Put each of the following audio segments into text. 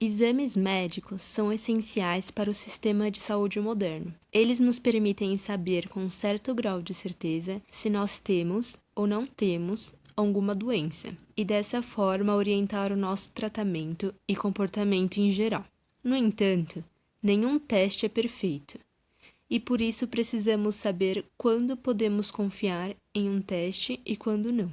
Exames médicos são essenciais para o sistema de saúde moderno. Eles nos permitem saber com certo grau de certeza se nós temos ou não temos alguma doença, e dessa forma orientar o nosso tratamento e comportamento em geral. No entanto, nenhum teste é perfeito, e por isso precisamos saber quando podemos confiar em um teste e quando não.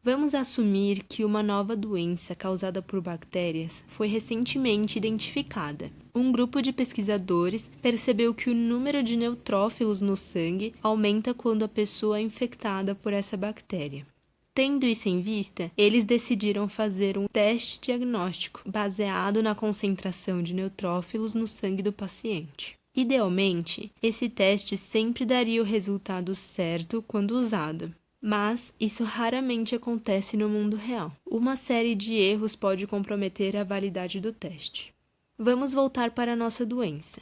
Vamos assumir que uma nova doença causada por bactérias foi recentemente identificada. Um grupo de pesquisadores percebeu que o número de neutrófilos no sangue aumenta quando a pessoa é infectada por essa bactéria. Tendo isso em vista, eles decidiram fazer um teste diagnóstico baseado na concentração de neutrófilos no sangue do paciente. Idealmente, esse teste sempre daria o resultado certo quando usado. Mas isso raramente acontece no mundo real. Uma série de erros pode comprometer a validade do teste. Vamos voltar para a nossa doença.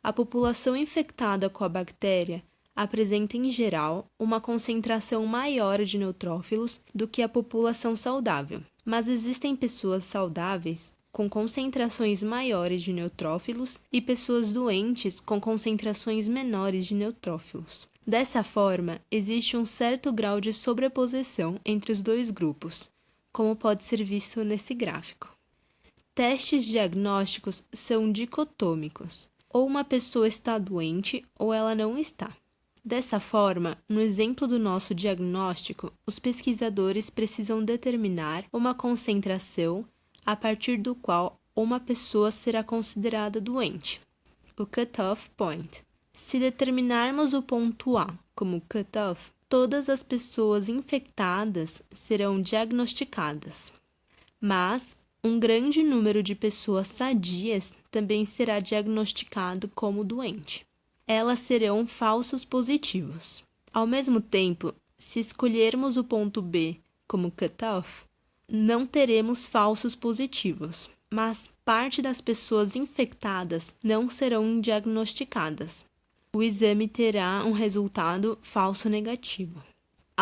A população infectada com a bactéria apresenta, em geral, uma concentração maior de neutrófilos do que a população saudável. Mas existem pessoas saudáveis com concentrações maiores de neutrófilos e pessoas doentes com concentrações menores de neutrófilos. Dessa forma, existe um certo grau de sobreposição entre os dois grupos, como pode ser visto nesse gráfico. Testes diagnósticos são dicotômicos. Ou uma pessoa está doente ou ela não está. Dessa forma, no exemplo do nosso diagnóstico, os pesquisadores precisam determinar uma concentração a partir do qual uma pessoa será considerada doente, o cutoff point. Se determinarmos o ponto A como cutoff, todas as pessoas infectadas serão diagnosticadas. Mas um grande número de pessoas sadias também será diagnosticado como doente. Elas serão falsos positivos. Ao mesmo tempo, se escolhermos o ponto B como cutoff, não teremos falsos positivos, mas parte das pessoas infectadas não serão diagnosticadas. O exame terá um resultado falso negativo.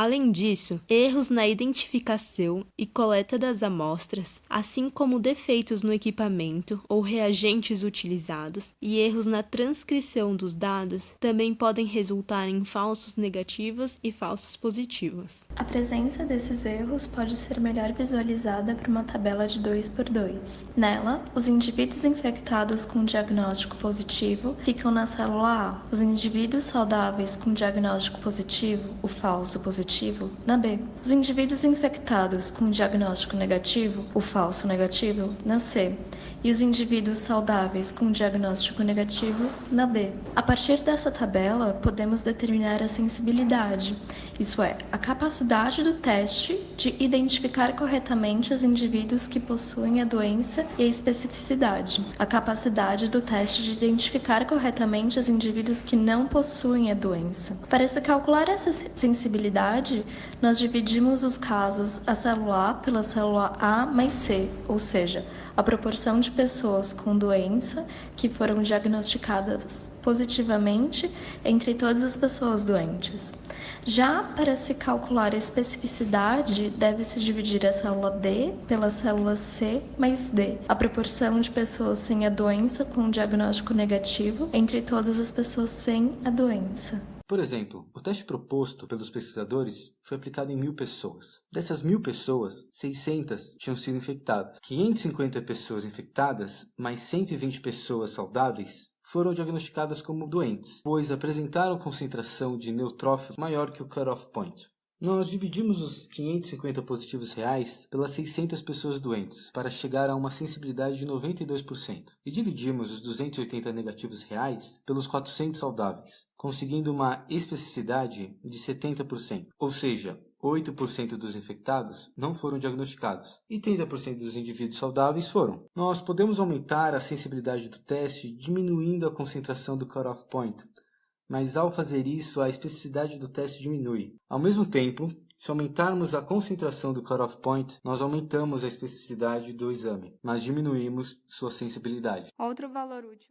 Além disso, erros na identificação e coleta das amostras, assim como defeitos no equipamento ou reagentes utilizados e erros na transcrição dos dados, também podem resultar em falsos negativos e falsos positivos. A presença desses erros pode ser melhor visualizada por uma tabela de 2x2. Nela, os indivíduos infectados com diagnóstico positivo ficam na célula A, os indivíduos saudáveis com diagnóstico positivo, o falso positivo, na B. Os indivíduos infectados com diagnóstico negativo, o falso negativo, na C. E os indivíduos saudáveis com diagnóstico negativo, na D. A partir dessa tabela, podemos determinar a sensibilidade, isso é, a capacidade do teste de identificar corretamente os indivíduos que possuem a doença e a especificidade, a capacidade do teste de identificar corretamente os indivíduos que não possuem a doença. Para se calcular essa sensibilidade, nós dividimos os casos a célula A pela célula A mais C, ou seja, a proporção de pessoas com doença que foram diagnosticadas positivamente entre todas as pessoas doentes. Já para se calcular a especificidade, deve-se dividir a célula D pela célula C mais D, a proporção de pessoas sem a doença com diagnóstico negativo entre todas as pessoas sem a doença. Por exemplo, o teste proposto pelos pesquisadores foi aplicado em 1.000 pessoas. Dessas 1.000 pessoas, 600 tinham sido infectadas. 550 pessoas infectadas, mais 120 pessoas saudáveis, foram diagnosticadas como doentes, pois apresentaram concentração de neutrófilos maior que o cutoff point. Nós dividimos os 550 positivos reais pelas 600 pessoas doentes, para chegar a uma sensibilidade de 92%. E dividimos os 280 negativos reais pelos 400 saudáveis, conseguindo uma especificidade de 70%. Ou seja, 8% dos infectados não foram diagnosticados e 30% dos indivíduos saudáveis foram. Nós podemos aumentar a sensibilidade do teste diminuindo a concentração do cutoff point, mas ao fazer isso, a especificidade do teste diminui. Ao mesmo tempo, se aumentarmos a concentração do cutoff point, nós aumentamos a especificidade do exame, mas diminuímos sua sensibilidade. Outro valor útil.